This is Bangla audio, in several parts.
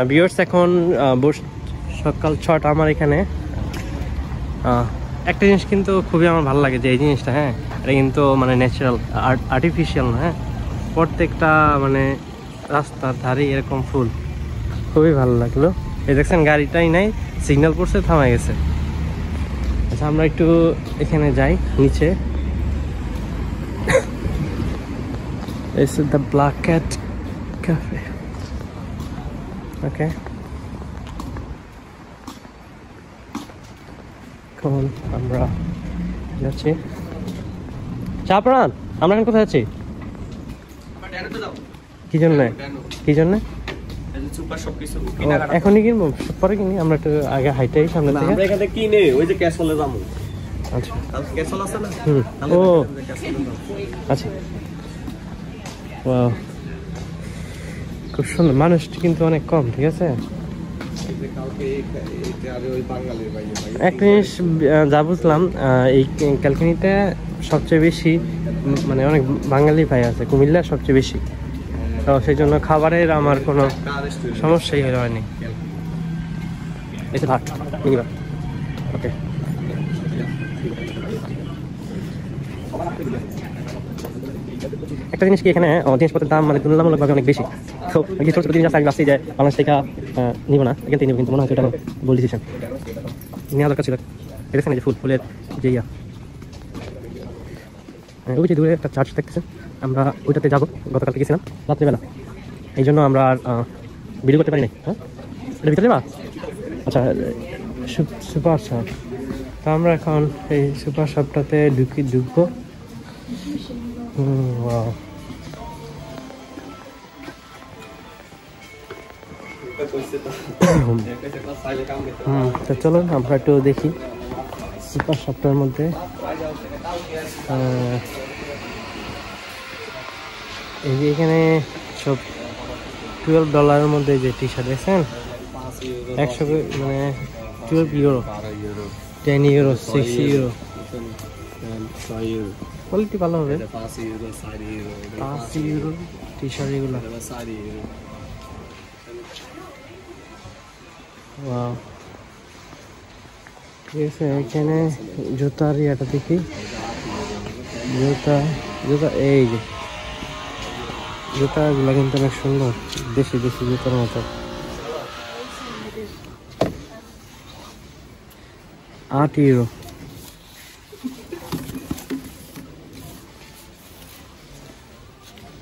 ভিউয়ার্স এখন সকাল 6টা আমার এখানে একটা জিনিস কিন্তু খুবই আমার ভালো লাগে যে এই জিনিসটা, হ্যাঁ এটা কিন্তু মানে ন্যাচারাল আর্টিফিশিয়াল না, হ্যাঁ প্রত্যেকটা মানে রাস্তার ধারে এরকম ফুল খুবই ভালো লাগলো। এই দেখছেন গাড়িটাই নাই, সিগন্যাল পড়ছে থামাই গেছে। আচ্ছা আমরা একটু এখানে যাই নিচে। This is the Black Cat Cafe. Okay. এখন আমরা যাচ্ছি চাপড়ান। আমরা এখন কোথায় যাচ্ছি? কি জন্য এখনই কিনবো পরে কিনি? আমরা একটু আগে হাইটাই সামনে থেকে আমরা এখানে কিনে ওই যে ক্যাসলে যাবো। আচ্ছা ক্যাসল আছে না? ও আচ্ছা ওয়াও খুব সুন্দর। মানুষটি কিন্তু অনেক কম, ঠিক আছে। একটা জিনিস যা বুঝলাম এই ক্যালকানিতে সবচেয়ে বেশি মানে অনেক বাঙালি ভাই আছে, কুমিল্লার সবচেয়ে বেশি, তো সেই জন্য খাবারের আমার কোনো সমস্যাই হয়নি। এই ভাত ওকে। একটা জিনিস কি এখানে জিনিসপত্রের দাম মানে তুলনামূলকভাবে অনেক বেশি, তো কিছু ছোটো জিনিস আছে আসছি যে বাংলাদেশ থেকে নিবো না, এখান থেকে নিবো, কিন্তু মনে হয় এটা ভুল ডিসিশন, নেওয়া দরকার ছিল। দেখছেন যে ফুলের যে ওই যে দূরে একটা চার্চ দেখতেছেন, আমরা ওইটাতে যাবো। গতকালকে গেছিলাম রাত্রিবেলা, এই জন্য আমরা আর ভিডিও করতে পারি নাই। হ্যাঁ এটা ভিতরে বা আচ্ছা সুপার শপ, তো আমরা এখন এই সুপার শপটাতে ঢুকবো। তো চলো আমরা একটু দেখি সুপার শপটার মধ্যে। এই যে এখানে সব $12 মধ্যে যে টি শার্ট দেখছেন, 100 মানে 12 ইউরো, 10 ইউরো, 6 ইউরো, কোয়ালিটি ভালো হবে। 5 ইউরো টি শার্ট এগুলো। ওয়াও ঠিক আছে। এখানে জুতার ইয়াটা দেখি, জুতা এই যে জুতাগুলো কিন্তু অনেক সুন্দর, দেশি জুতার মতো। 8 ইউরো।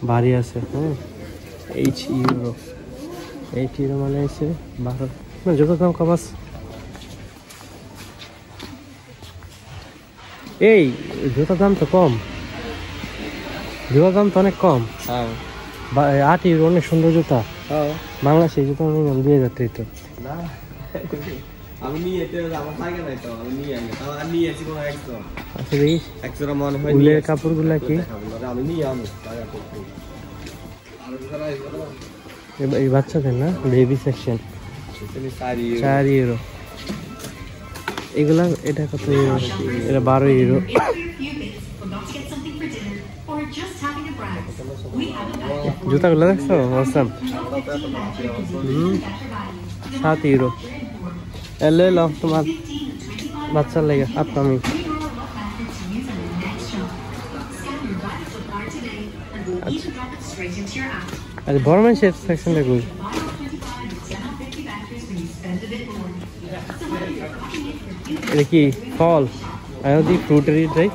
ভারী আছে। হ্যাঁ 8 ইউরো মানে আছে 12, মানে জুতার দাম কম আছে। এই জুতার দাম তো কম, জুতার দাম তো অনেক কম। 8 ইউরো অনেক সুন্দর জুতা। বাংলাদেশে জুতা নিলাম 2000 তো না, আমি নিয়ে আমার থাকে নাই তো, আমি নিয়ে আসি কোনো একজন। আচ্ছা দেখি একজোড়া মনে হয় উলের কাপড়গুলা কি আমি নিয়ে এই বাচ্চাদের না, বেবি সেকশন 4 ইউরো। এগুলা এটা কত ইউরো? এটা 12 ইউরো। জুতাগুলো দেখছো? অসাম। 7 ইউরো। এলে লাও তোমার বাচ্চার লেগে আপকামিং। আচ্ছা বড় মানুষের সেকশনটা কই? এটা কি ফল? আয়ো দি ফ্রুটের রাইট।